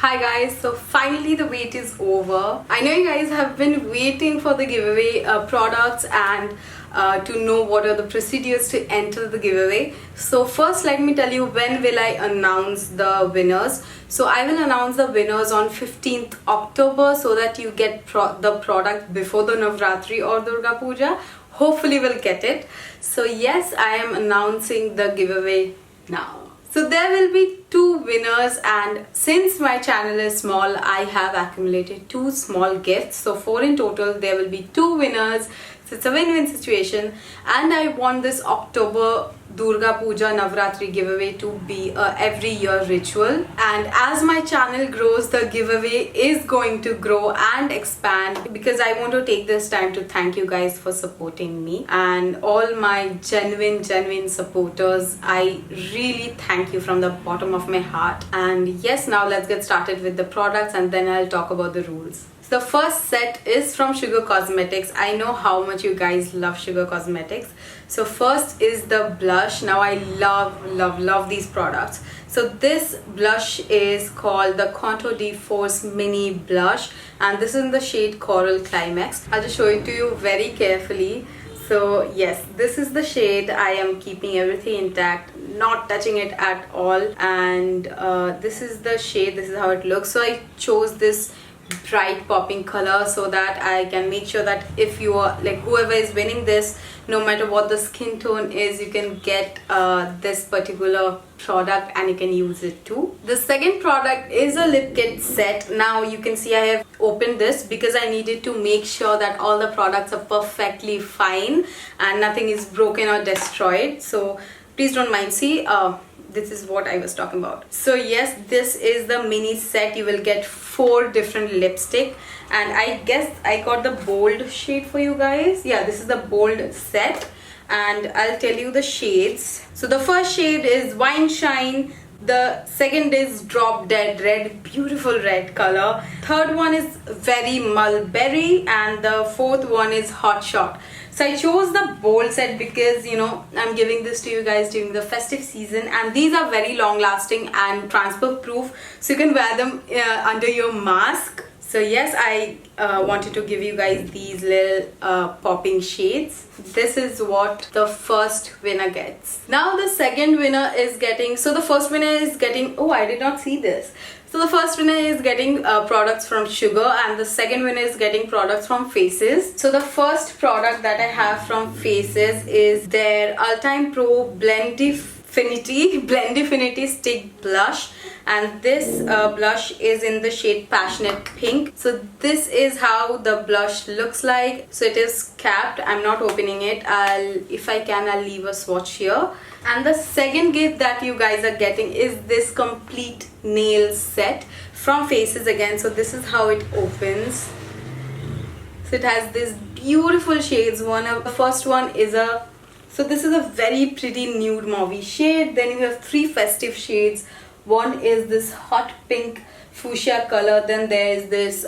Hi guys, so finally the wait is over. I know you guys have been waiting for the giveaway products and to know what are the procedures to enter the giveaway. So first let me tell you when will I announce the winners. So I will announce the winners on 15th October so that you get the product before the Navratri or Durga Puja. Hopefully we'll get it. So yes, I am announcing the giveaway now. So there will be 2 winners, and since my channel is small, I have accumulated 2 small gifts. So 4 in total, there will be 2 winners. So it's a win-win situation, and I want this October Durga Puja Navratri giveaway to be a every year ritual. And as my channel grows, the giveaway is going to grow and expand, because I want to take this time to thank you guys for supporting me and all my genuine supporters. I really thank you from the bottom of my heart. And yes, now let's get started with the products and then I'll talk about the rules. So the first set is from Sugar Cosmetics. I know how much you guys love Sugar Cosmetics. So first is the blush. Now I love these products. So this blush is called the Contour de Force Mini Blush, and this is in the shade Coral Climax. I'll just show it to you very carefully. So yes, this is the shade. I am keeping everything intact, not touching it at all. And this is the shade. This is how it looks. So I chose this bright popping color so that I can make sure that if you are like whoever is winning this, no matter what the skin tone is, you can get this particular product and you can use it too. The second product is a lip kit set. Now you can see I have opened this because I needed to make sure that all the products are perfectly fine and nothing is broken or destroyed. So please don't mind. See, this is what I was talking about. So yes, this is the mini set. You will get 4 different lipstick, and I guess I got the bold shade for you guys. Yeah, this is the bold set, and I'll tell you the shades. So the first shade is Wine Shine. The second is Drop Dead Red, beautiful red color. Third one is Very Mulberry, and the fourth one is Hot Shot. So I chose the bold set because, you know, I'm giving this to you guys during the festive season, and these are very long lasting and transfer proof, so you can wear them under your mask. So yes, I wanted to give you guys these little popping shades. This is what the first winner gets. Now the second winner is getting, so the first winner is getting, oh, I did not see this. So the first winner is getting products from Sugar, and the second winner is getting products from Faces. So the first product that I have from Faces is their All-Time Pro Blendifinity Stick Blush, and this blush is in the shade Passionate Pink. So this is how the blush looks like. So it is capped. I'm not opening it. If I can, I'll leave a swatch here. And the second gift that you guys are getting is this complete nail set from Faces again. So this is how it opens. So it has these beautiful shades. The first one is so this is a very pretty nude mauve shade. Then you have 3 festive shades. One is this hot pink fuchsia color. Then there is this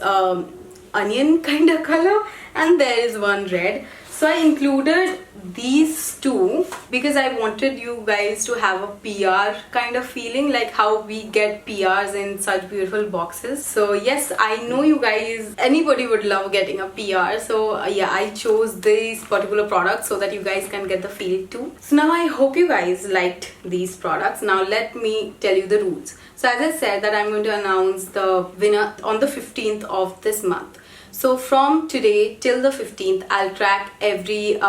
onion kind of color, and there is one red. So I included these 2 because I wanted you guys to have a PR kind of feeling, like how we get PRs in such beautiful boxes. So yes, I know you guys, anybody would love getting a PR. So yeah, I chose these particular products so that you guys can get the feel too. So now I hope you guys liked these products. Now let me tell you the rules. So as I said that I'm going to announce the winner on the 15th of this month. So from today till the 15th, I'll track every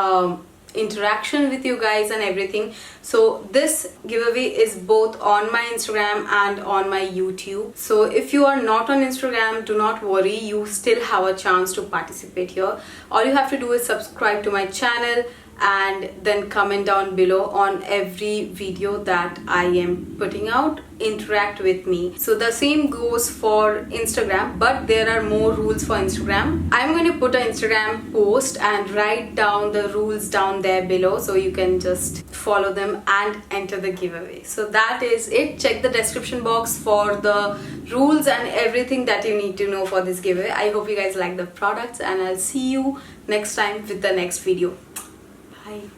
interaction with you guys and everything. So this giveaway is both on my Instagram and on my YouTube. So if you are not on Instagram, do not worry, you still have a chance to participate here. All you have to do is subscribe to my channel and then comment down below on every video that I am putting out. Interact with me. So the same goes for Instagram, but there are more rules for Instagram. I'm going to put an Instagram post and write down the rules down there below, so you can just follow them and enter the giveaway. So that is it. Check the description box for the rules and everything that you need to know for this giveaway. I hope you guys like the products, and I'll see you next time with the next video. Bye.